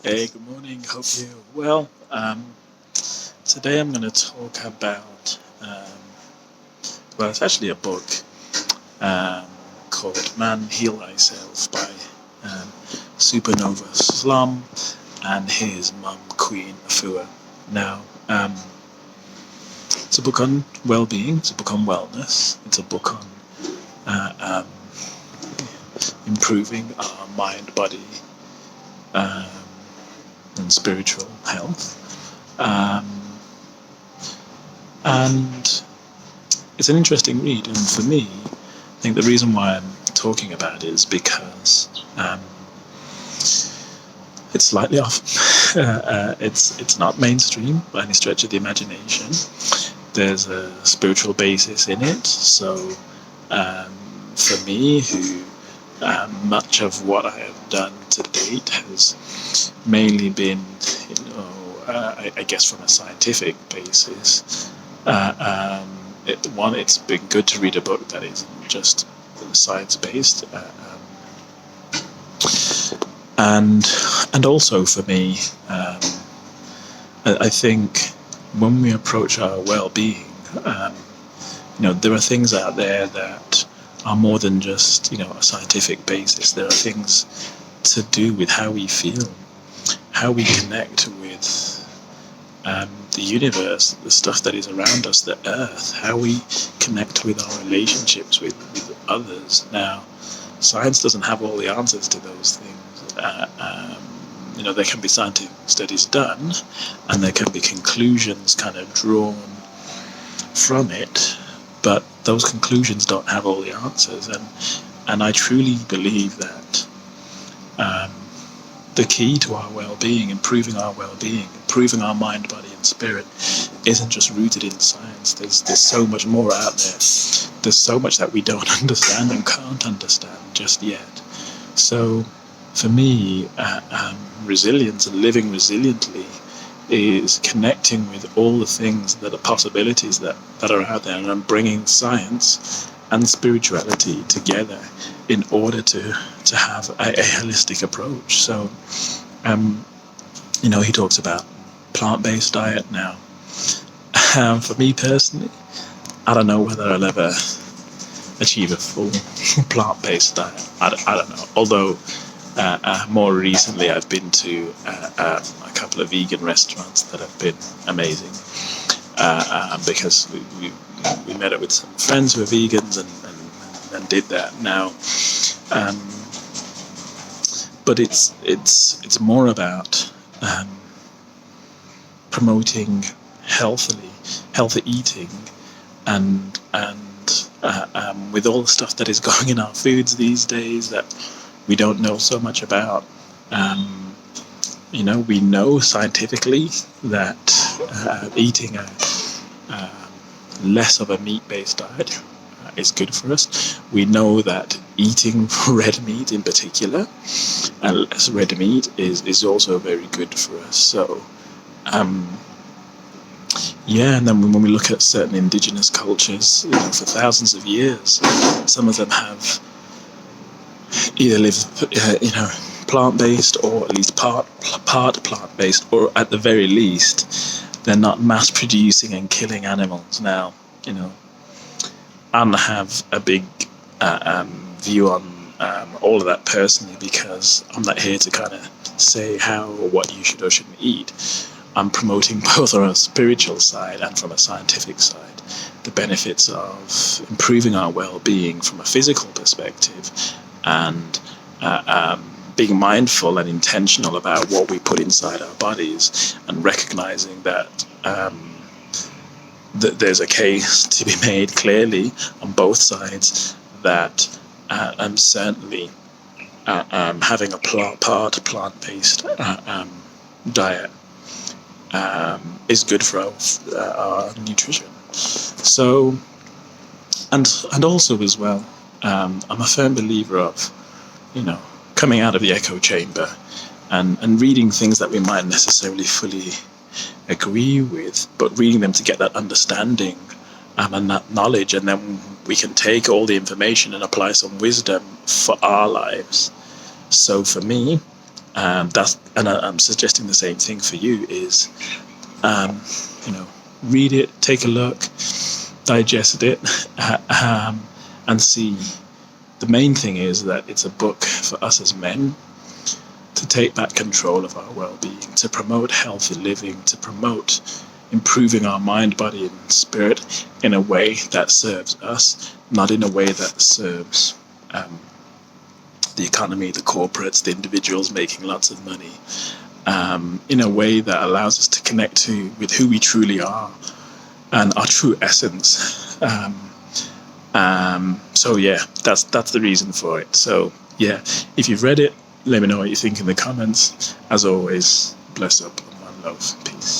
Hey, good morning. Hope you're well. Today I'm going to talk about, it's actually a book um, called Man Heal Thyself by Supanova Slom and his mum, Queen Afua. Now, it's a book on well-being, it's a book on wellness, it's a book on improving our mind, body, um, and spiritual health. And it's an interesting read, and for me, I think the reason why I'm talking about it is because it's slightly off. It's not mainstream by any stretch of the imagination. There's a spiritual basis in it, so for me, who much of what I have done to date has mainly been, I guess, from a scientific basis. It's been good to read a book that isn't just science-based, and also for me, I think when we approach our well-being, there are things out there that are more than just a scientific basis. There are things to do with how we feel, how we connect with the universe, the stuff that is around us, the earth, how we connect with our relationships with others. Now, science doesn't have all the answers to those things. There can be scientific studies done, and there can be conclusions kind of drawn from it, but those conclusions don't have all the answers. And I truly believe that the key to our well-being, improving our well-being, improving our mind, body, and spirit, isn't just rooted in science. There's so much more out there. There's so much that we don't understand and can't understand just yet. So, for me, resilience and living resiliently is connecting with all the things that are possibilities that are out there, and I'm bringing science and spirituality together in order to have a holistic approach. So, he talks about plant-based diet now. For me personally, I don't know whether I'll ever achieve a full plant-based diet. I don't know. Although more recently I've been to a couple of vegan restaurants that have been amazing, because we met up with some friends who are vegans and did that now. But it's more about promoting healthy eating, and with all the stuff that is going in our foods these days that we don't know so much about. We know scientifically that eating a less of a meat-based diet is good for us. We know that eating red meat in particular, and less red meat, is also very good for us. So, and then when we look at certain indigenous cultures, for thousands of years, some of them have either lived, plant-based, or at least part plant-based, or at the very least, they're not mass-producing and killing animals. Now, I don't have a big view on all of that personally, because I'm not here to kind of say how or what you should or shouldn't eat. I'm promoting both on a spiritual side and from a scientific side the benefits of improving our well-being from a physical perspective, and being mindful and intentional about what we put inside our bodies, and recognizing that there's a case to be made clearly on both sides that certainly having a plant-based diet is good for our nutrition. So, and also as well, I'm a firm believer of, coming out of the echo chamber and reading things that we might necessarily fully agree with, but reading them to get that understanding and that knowledge, and then we can take all the information and apply some wisdom for our lives. So for me, I'm suggesting the same thing for you is, read it, take a look, digest it, and see. The main thing is that it's a book for us as men to take back control of our well-being, to promote healthy living, to promote improving our mind, body, and spirit in a way that serves us, not in a way that serves the economy, the corporates, the individuals making lots of money, in a way that allows us to connect with who we truly are and our true essence. So yeah, that's the reason for it. So yeah, if you've read it, let me know what you think in the comments. As always, bless up and one love. Peace.